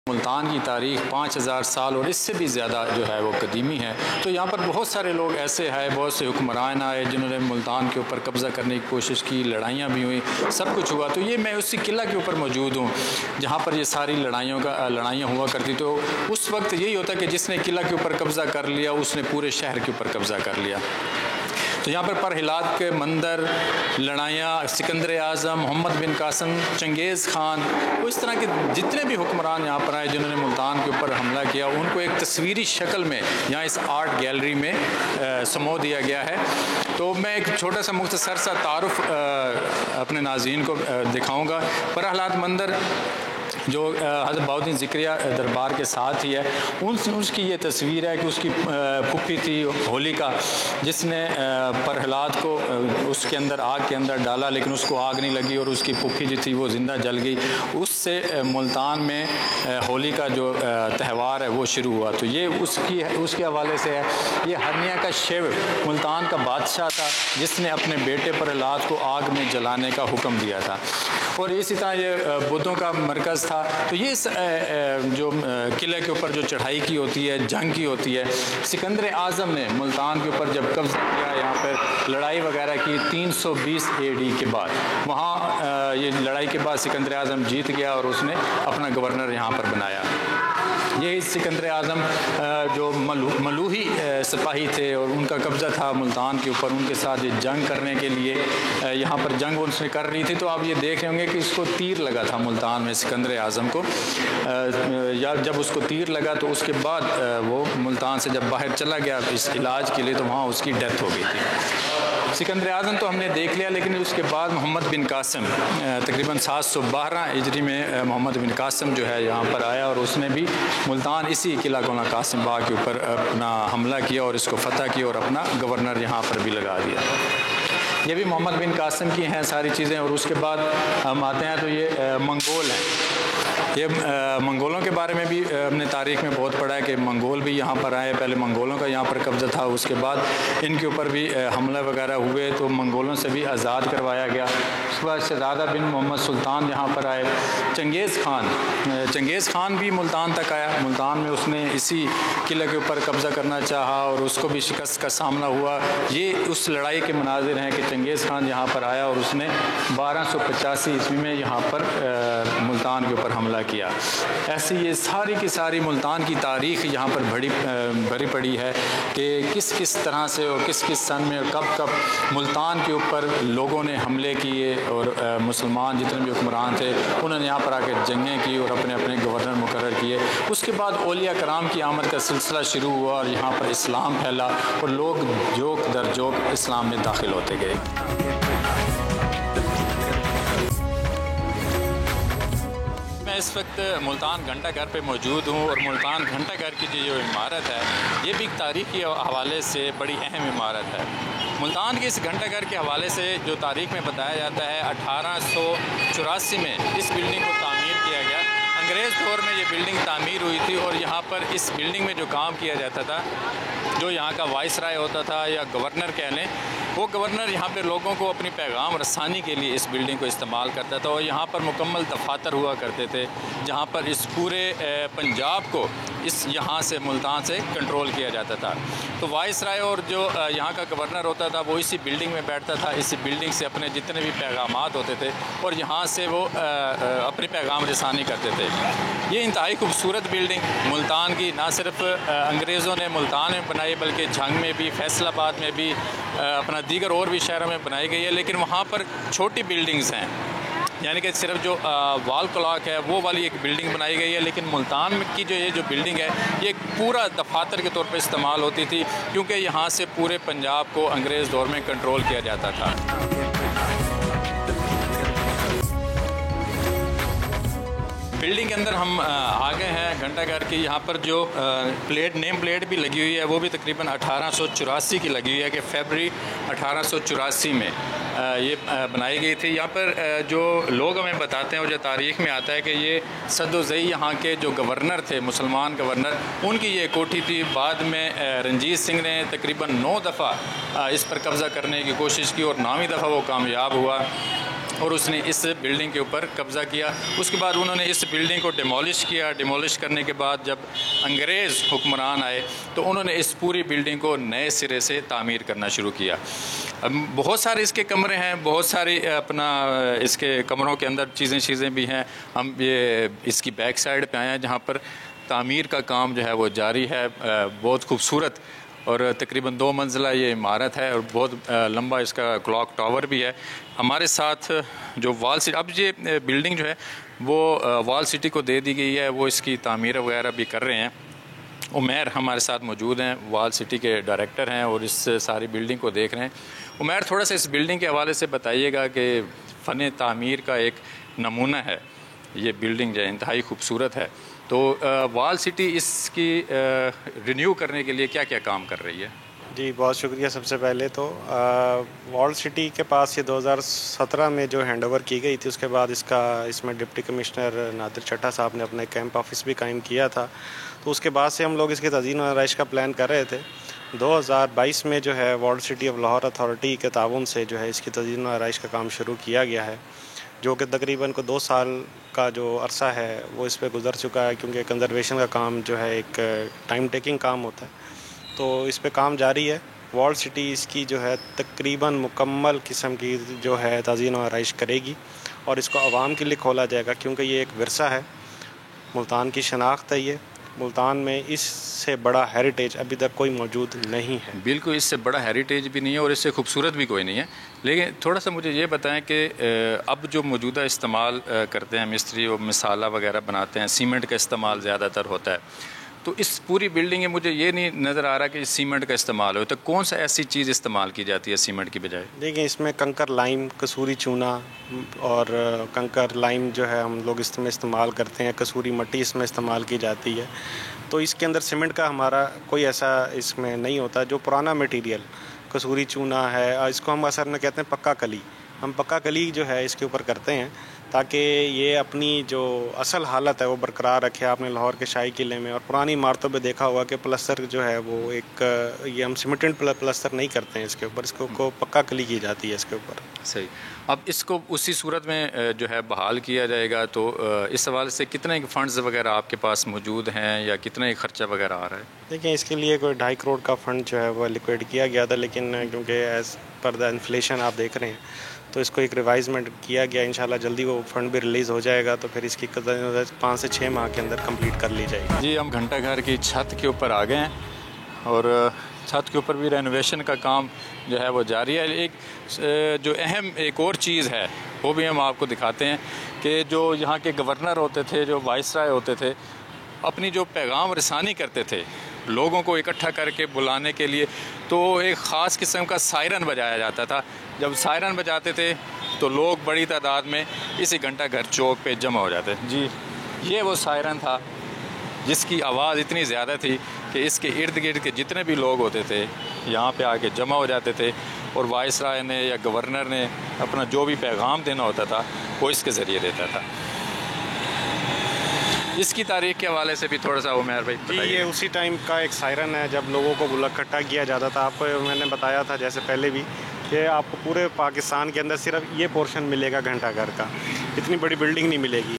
मुल्तान की तारीख़ 5000 साल और इससे भी ज़्यादा जो है वो कदीमी है। तो यहाँ पर बहुत सारे लोग ऐसे हैं, बहुत से हुक्मरान आए जिन्होंने मुल्तान के ऊपर कब्ज़ा करने की कोशिश की, लड़ाइयाँ भी हुई, सब कुछ हुआ। तो ये मैं उसी किला के ऊपर मौजूद हूँ जहाँ पर ये सारी लड़ाइयाँ हुआ करती। तो उस वक्त यही होता कि जिसने किला के ऊपर कब्ज़ा कर लिया उसने पूरे शहर के ऊपर कब्ज़ा कर लिया। तो यहाँ पर परहिलात के मंदिर, लड़ाइयाँ, सिकंदर आज़म, मोहम्मद बिन कासिम, चंगेज़ ख़ान, वो इस तरह के जितने भी हुक्मरान यहाँ पर आए जिन्होंने मुल्तान के ऊपर हमला किया, उनको एक तस्वीरी शक्ल में यहाँ इस आर्ट गैलरी में समो दिया गया है। तो मैं एक छोटा सा मुख्तसर सा तारुफ अपने नाज़रीन को दिखाऊँगा। परहिलात मंदिर जो हज़रत बहाउद्दीन ज़िक्रिया दरबार के साथ ही है, उसकी ये तस्वीर है कि उसकी फूफी थी होलिका, जिसने परहिलात को उसके अंदर आग के अंदर डाला, लेकिन उसको आग नहीं लगी और उसकी फूफी जो थी वो ज़िंदा जल गई। उससे मुल्तान में होली का जो त्यौहार है वो शुरू हुआ। तो ये उसके हवाले से है। ये हरनिया का शिव मुल्तान का बादशाह था जिसने अपने बेटे परहिलात को आग में जलाने का हुक्म दिया था। और इसी तरह ये बुद्धों का मरकज़ था। तो ये जो किले के ऊपर जो चढ़ाई की होती है, जंग की होती है, सिकंदर आज़म ने मुल्तान के ऊपर जब कब्ज़ा किया, यहाँ पर लड़ाई वगैरह की 320 AD के बाद, वहाँ ये लड़ाई के बाद सिकंदर आज़म जीत गया और उसने अपना गवर्नर यहाँ पर बनाया। ये सिकंदर आज़म जो मलूही सिपाही थे और उनका कब्ज़ा था मुल्तान के ऊपर, उनके साथ ये जंग करने के लिए यहाँ पर जंग उनसे कर रही थी। तो आप ये देख रहे होंगे कि इसको तीर लगा था मुल्तान में सिकंदर आज़म को। जब उसको तीर लगा तो उसके बाद वो मुल्तान से जब बाहर चला गया इस इलाज के लिए, तो वहाँ उसकी डेथ हो गई थी। सिकंदर आज़म तो हमने देख लिया, लेकिन उसके बाद मोहम्मद बिन कासिम तकरीबन 712 हिजरी में मोहम्मद बिन कासिम जो है यहाँ पर आया और उसने भी मुल्तान इसी किला कोना कासिम बाग के ऊपर अपना हमला किया और इसको फतह किया और अपना गवर्नर यहाँ पर भी लगा दिया। ये भी मोहम्मद बिन कासिम की हैं सारी चीज़ें। और उसके बाद हम आते हैं तो ये मंगोल हैं। ये मंगोलों के बारे में भी हमने तारीख़ में बहुत पढ़ा है कि मंगोल भी यहाँ पर आए। पहले मंगोलों का यहाँ पर कब्ज़ा था, उसके बाद इनके ऊपर भी हमला वगैरह हुए तो मंगोलों से भी आज़ाद करवाया गया। उसके बाद शहज़ादा बिन मोहम्मद सुल्तान यहाँ पर आए। चंगेज़ ख़ान भी मुल्तान तक आया। मुल्तान में उसने इसी किले के ऊपर कब्ज़ा करना चाहा और उसको भी शिकस्त का सामना हुआ। ये उस लड़ाई के मनाजिर हैं कि चंगेज़ ख़ान यहाँ पर आया और उसने 1285 ईस्वी में यहाँ पर मुल्तान के ऊपर हमला किया। ऐसी ये सारी की सारी मुल्तान की तारीख़ यहाँ पर भरी पड़ी है कि किस किस तरह से और किस किस सन में और कब कब मुल्तान के ऊपर लोगों ने हमले किए और मुसलमान जितने भी हुक्मरान थे उन्होंने यहाँ पर आकर जंगें की और अपने अपने गवर्नर मुकर्रर किए। उसके बाद औलिया कराम की आमद का सिलसिला शुरू हुआ और यहाँ पर इस्लाम फैला और लोग जोक दर जोक इस्लाम में दाखिल होते गए। मैं इस वक्त मुल्तान घंटा घर पे मौजूद हूँ और मुल्तान घंटा घर की जो इमारत है ये भी तारीख़ी हवाले से बड़ी अहम इमारत है। मुल्तान के इस घंटा घर के हवाले से जो तारीख़ में बताया जाता है 1884 में इस बिल्डिंग को तामीर किया गया। अंग्रेज़ दौर में ये बिल्डिंग तामीर हुई थी और यहाँ पर इस बिल्डिंग में जो काम किया जाता था, जो यहाँ का वाइसराय होता था या गवर्नर कह लें, वो गवर्नर यहाँ पे लोगों को अपनी पैगाम रसानी के लिए इस बिल्डिंग को इस्तेमाल करता था। और यहाँ पर मुकम्मल दफातर हुआ करते थे जहाँ पर इस पूरे पंजाब को यहाँ से मुल्तान से कंट्रोल किया जाता था। तो वाइसराय और जो यहाँ का गवर्नर होता था वो इसी बिल्डिंग में बैठता था। इसी बिल्डिंग से अपने जितने भी पैगामात होते थे और यहाँ से वो अपनी पैगाम रसानी करते थे। ये इंतहाई खूबसूरत बिल्डिंग मुल्तान की ना सिर्फ अंग्रेज़ों ने मुल्तान में बनाई बल्कि झंग में भी, फैसलाबाद में भी, अपना दीगर और भी शहरों में बनाई गई है। लेकिन वहाँ पर छोटी बिल्डिंग्स हैं, यानी कि सिर्फ जो वाल क्लॉक है वो वाली एक बिल्डिंग बनाई गई है। लेकिन मुल्तान की जो ये जो बिल्डिंग है ये एक पूरा दफातर के तौर पर इस्तेमाल होती थी क्योंकि यहाँ से पूरे पंजाब को अंग्रेज़ दौर में कंट्रोल किया जाता था। बिल्डिंग के अंदर हम आ गए हैं घंटा घर की। यहाँ पर जो नेम प्लेट भी लगी हुई है वो भी तकरीबन 1884 की लगी हुई है कि फरवरी 1884 में ये बनाई गई थी। यहाँ पर जो लोग हमें बताते हैं और जो तारीख़ में आता है कि ये सद्दोज़ई यहाँ के जो गवर्नर थे, मुसलमान गवर्नर, उनकी ये कोठी थी। बाद में रंजीत सिंह ने तकरीबन 9 दफ़ा इस पर कब्ज़ा करने की कोशिश की और 9वीं दफ़ा वो कामयाब हुआ। और उसने इस बिल्डिंग के ऊपर कब्ज़ा किया। उसके बाद उन्होंने इस बिल्डिंग को डिमोलिश किया। डिमोलिश करने के बाद जब अंग्रेज़ हुक्मरान आए तो उन्होंने इस पूरी बिल्डिंग को नए सिरे से तामीर करना शुरू किया। बहुत सारे इसके कमरे हैं, बहुत सारी अपना इसके कमरों के अंदर चीज़ें भी हैं। हम ये इसकी बैक साइड पे आए हैं जहाँ पर तामीर का काम जो है वो जारी है। बहुत खूबसूरत और तकरीबन 2 मंजिला ये इमारत है और बहुत लंबा इसका क्लॉक टावर भी है। हमारे साथ जो वॉल सिटी, अब ये बिल्डिंग जो है वो वॉल सिटी को दे दी गई है, वो इसकी तामीर वगैरह भी कर रहे हैं। उमैर हमारे साथ मौजूद हैं, वॉल सिटी के डायरेक्टर हैं और इस सारी बिल्डिंग को देख रहे हैं। उमैर, थोड़ा सा इस बिल्डिंग के हवाले से बताइएगा कि फ़न तामीर का एक नमूना है ये बिल्डिंग जो है, इंतहाई खूबसूरत है। तो वॉल सिटी इसकी रिन्यू करने के लिए क्या क्या काम कर रही है? जी, बहुत शुक्रिया। सबसे पहले तो वॉल सिटी के पास ये 2017 में जो हैंडओवर की गई थी, उसके बाद इसमें डिप्टी कमिश्नर नादिर चट्टा साहब ने अपना कैंप ऑफिस भी कायम किया था। तो उसके बाद से हम लोग इसकी तज़ीन और आराइश का प्लान कर रहे थे। 2022 में जो है wall city of Lahore authority के ताउन से जो है इसकी तज़ीन और आराइश का काम शुरू किया गया है, जो कि तकरीबन 2 साल का जो अरसा है वो इस पर गुजर चुका है, क्योंकि कंजर्वेशन का काम जो है एक टाइम टेकिंग काम होता है। तो इस पे काम जारी है। वॉल सिटी इसकी जो है तकरीबन मुकम्मल किस्म की जो है तज़ीन और आराइश करेगी और इसको आवाम के लिए खोला जाएगा, क्योंकि ये एक विरसा है, मुल्तान की शनाख्त है। ये मुल्तान में इससे बड़ा हेरिटेज अभी तक कोई मौजूद नहीं है। बिल्कुल, इससे बड़ा हेरिटेज भी नहीं है और इससे खूबसूरत भी कोई नहीं है। लेकिन थोड़ा सा मुझे ये बताएं कि अब जो मौजूदा इस्तेमाल करते हैं मिस्त्री, वो मिसाला वगैरह बनाते हैं, सीमेंट का इस्तेमाल ज़्यादातर होता है। तो इस पूरी बिल्डिंग में मुझे ये नहीं नज़र आ रहा कि सीमेंट का इस्तेमाल हो, तो कौन सा ऐसी चीज़ इस्तेमाल की जाती है सीमेंट की बजाय? देखिए, इसमें कंकर लाइम, कसूरी चूना और कंकर लाइम जो है हम लोग इसमें इस्तेमाल करते हैं। कसूरी मट्टी इसमें इस्तेमाल की जाती है। तो इसके अंदर सीमेंट का हमारा कोई ऐसा इसमें नहीं होता। जो पुराना मटेरियल कसूरी चूना है, इसको हम असल में कहते हैं पक्का कली। हम पक्का कली जो है इसके ऊपर करते हैं ताकि ये अपनी जो असल हालत है वो बरकरार रखे। आपने लाहौर के शाही किले में और पुरानी इमारतों पे देखा हुआ कि प्लस्तर जो है वो ये हम सीमेंटेड प्लस्तर नहीं करते हैं इसके ऊपर, इसको पक्का कली की जाती है इसके ऊपर। सही। अब इसको उसी सूरत में जो है बहाल किया जाएगा, तो इस हवाले से कितने फंड्स वगैरह आपके पास मौजूद हैं या कितना खर्चा वगैरह आ रहा है? देखिए, इसके लिए कोई 2.5 करोड़ का फ़ंड जो है वो लिक्विड किया गया था, लेकिन क्योंकि एज़ पर द इन्फ्लेशन आप देख रहे हैं तो इसको एक रिवाइजमेंट किया गया। इंशाल्लाह जल्दी वो फ़ंड भी रिलीज़ हो जाएगा, तो फिर इसकी 5 से 6 माह के अंदर कंप्लीट कर ली जाएगी। जी, हम घंटा घर की छत के ऊपर आ गए हैं और छत के ऊपर भी रेनोवेशन का काम जो है वो जारी है। एक जो अहम एक और चीज़ है वो भी हम आपको दिखाते हैं कि जो यहाँ के गवर्नर होते थे, जो वाइसराय होते थे, अपनी जो पैगाम रसानी करते थे लोगों को इकट्ठा करके बुलाने के लिए, तो एक ख़ास किस्म का सायरन बजाया जाता था। जब सायरन बजाते थे तो लोग बड़ी तादाद में इसी घंटा घर चौक पे जमा हो जाते। जी, ये वो सायरन था जिसकी आवाज़ इतनी ज़्यादा थी कि इसके इर्द गिर्द के जितने भी लोग होते थे यहाँ पे आके जमा हो जाते थे और वाइसराय ने या गवर्नर ने अपना जो भी पैगाम देना होता था वो इसके ज़रिए देता था। इसकी तारीख के हवाले से भी थोड़ा सा उमैर भाई जी, ये उसी टाइम का एक सायरन है जब लोगों को इकट्ठा किया जाता था। आपको मैंने बताया था जैसे पहले भी कि आपको पूरे पाकिस्तान के अंदर सिर्फ ये पोर्शन मिलेगा घंटा घर का, इतनी बड़ी बिल्डिंग नहीं मिलेगी।